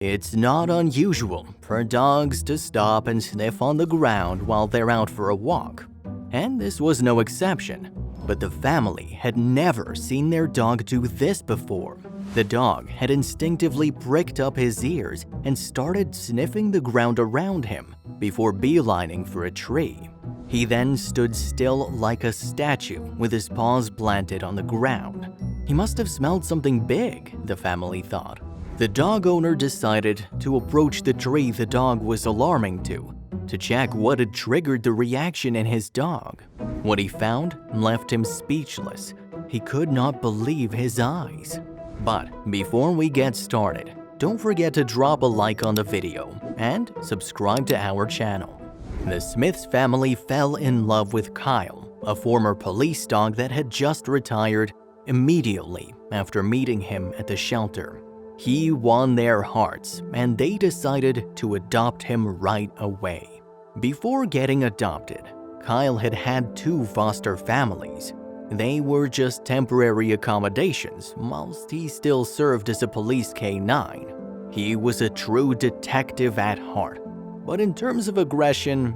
It's not unusual for dogs to stop and sniff on the ground while they're out for a walk, and this was no exception. But the family had never seen their dog do this before. The dog had instinctively pricked up his ears and started sniffing the ground around him before beelining for a tree. He then stood still like a statue with his paws planted on the ground. He must have smelled something big, the family thought. The dog owner decided to approach the tree the dog was alarming to check what had triggered the reaction in his dog. What he found left him speechless. He could not believe his eyes. But before we get started, don't forget to drop a like on the video and subscribe to our channel. The Smiths family fell in love with Kyle, a former police dog that had just retired, immediately after meeting him at the shelter. He won their hearts, and they decided to adopt him right away. Before getting adopted, Kyle had had 2 foster families. They were just temporary accommodations, whilst he still served as a police K9. He was a true detective at heart, but in terms of aggression,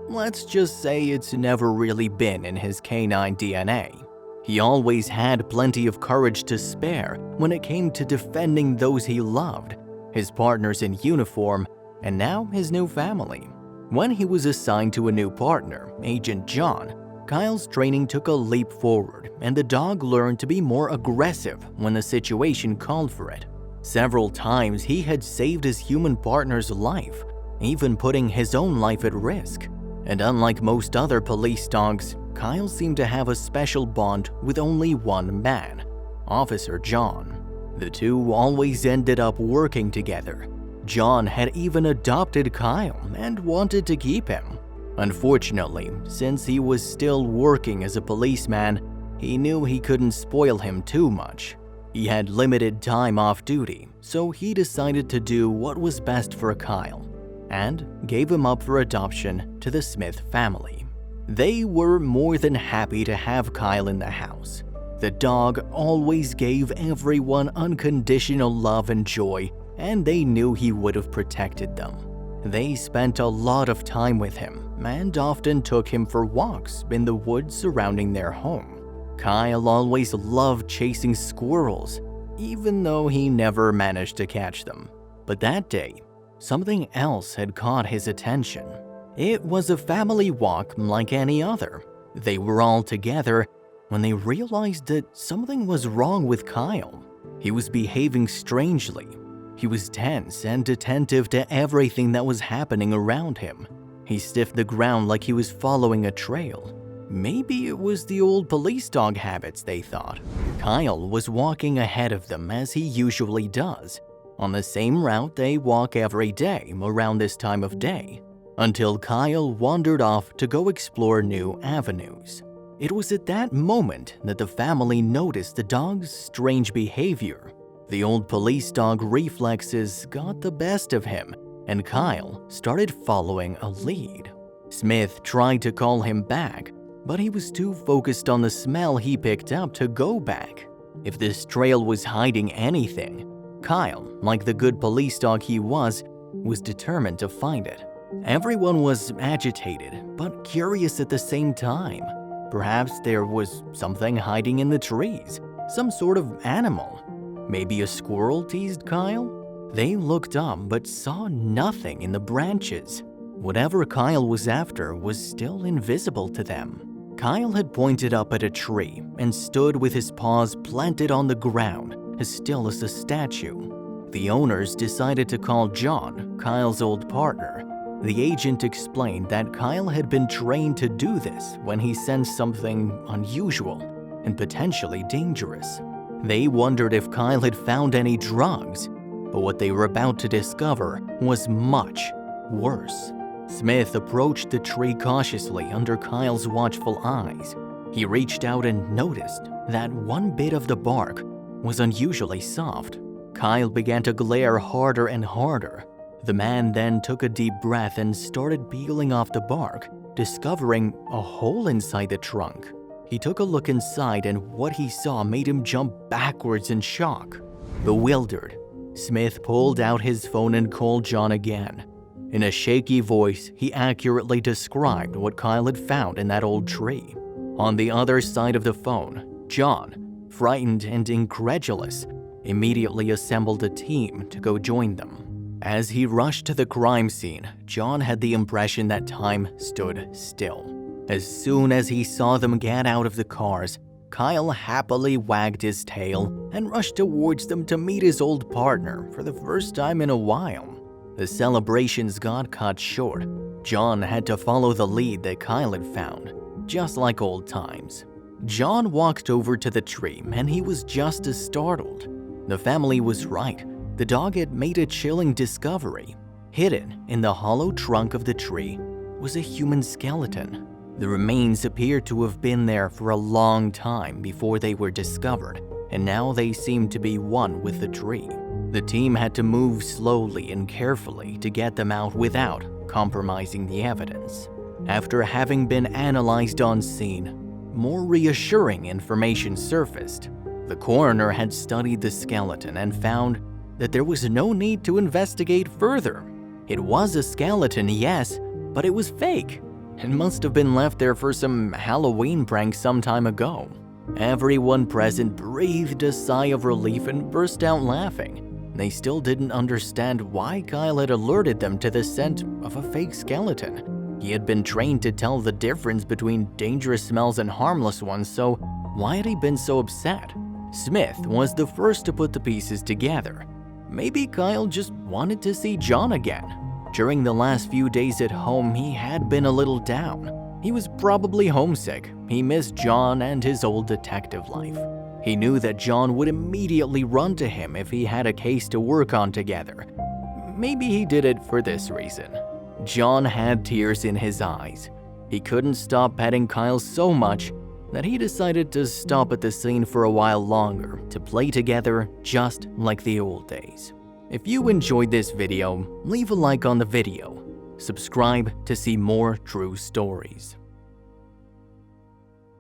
let's just say it's never really been in his K9 DNA. He always had plenty of courage to spare when it came to defending those he loved, his partners in uniform, and now his new family. When he was assigned to a new partner, Agent John, Kyle's training took a leap forward, and the dog learned to be more aggressive when the situation called for it. Several times he had saved his human partner's life, even putting his own life at risk. And unlike most other police dogs, Kyle seemed to have a special bond with only one man, Officer John. The two always ended up working together. John had even adopted Kyle and wanted to keep him. Unfortunately, since he was still working as a policeman, he knew he couldn't spoil him too much. He had limited time off duty, so he decided to do what was best for Kyle and gave him up for adoption to the Smith family. They were more than happy to have Kyle in the house. The dog always gave everyone unconditional love and joy, and they knew he would have protected them. They spent a lot of time with him and often took him for walks in the woods surrounding their home. Kyle always loved chasing squirrels, even though he never managed to catch them. But that day, something else had caught his attention. It was a family walk like any other. They were all together when they realized that something was wrong with Kyle. He was behaving strangely. He was tense and attentive to everything that was happening around him. He sniffed the ground like he was following a trail. Maybe it was the old police dog habits, they thought. Kyle was walking ahead of them as he usually does, on the same route they walk every day around this time of day, until Kyle wandered off to go explore new avenues. It was at that moment that the family noticed the dog's strange behavior. The old police dog reflexes got the best of him, and Kyle started following a lead. Smith tried to call him back, but he was too focused on the smell he picked up to go back. If this trail was hiding anything, Kyle, like the good police dog he was determined to find it. Everyone was agitated, but curious at the same time. Perhaps there was something hiding in the trees, some sort of animal. Maybe a squirrel, teased Kyle. They looked up but saw nothing in the branches. Whatever Kyle was after was still invisible to them. Kyle had pointed up at a tree and stood with his paws planted on the ground, as still as a statue. The owners decided to call John, Kyle's old partner. The agent explained that Kyle had been trained to do this when he sensed something unusual and potentially dangerous. They wondered if Kyle had found any drugs, but what they were about to discover was much worse. Smith approached the tree cautiously under Kyle's watchful eyes. He reached out and noticed that one bit of the bark was unusually soft. Kyle began to glare harder and harder. The man then took a deep breath and started peeling off the bark, discovering a hole inside the trunk. He took a look inside, and what he saw made him jump backwards in shock. Bewildered, Smith pulled out his phone and called John again. In a shaky voice, he accurately described what Kyle had found in that old tree. On the other side of the phone, John, frightened and incredulous, immediately assembled a team to go join them. As he rushed to the crime scene, John had the impression that time stood still. As soon as he saw them get out of the cars, Kyle happily wagged his tail and rushed towards them to meet his old partner for the first time in a while. The celebrations got cut short. John had to follow the lead that Kyle had found, just like old times. John walked over to the tree and he was just as startled. The family was right. The dog had made a chilling discovery. Hidden in the hollow trunk of the tree was a human skeleton. The remains appeared to have been there for a long time before they were discovered, and now they seemed to be one with the tree. The team had to move slowly and carefully to get them out without compromising the evidence. After having been analyzed on scene, more reassuring information surfaced. The coroner had studied the skeleton and found that there was no need to investigate further. It was a skeleton, yes, but it was fake. It must have been left there for some Halloween prank some time ago. Everyone present breathed a sigh of relief and burst out laughing. They still didn't understand why Kyle had alerted them to the scent of a fake skeleton. He had been trained to tell the difference between dangerous smells and harmless ones, so why had he been so upset? Smith was the first to put the pieces together. Maybe Kyle just wanted to see John again. During the last few days at home, he had been a little down. He was probably homesick. He missed John and his old detective life. He knew that John would immediately run to him if he had a case to work on together. Maybe he did it for this reason. John had tears in his eyes. He couldn't stop petting Kyle so much that he decided to stop at the scene for a while longer to play together just like the old days. If you enjoyed this video, leave a like on the video. Subscribe to see more true stories.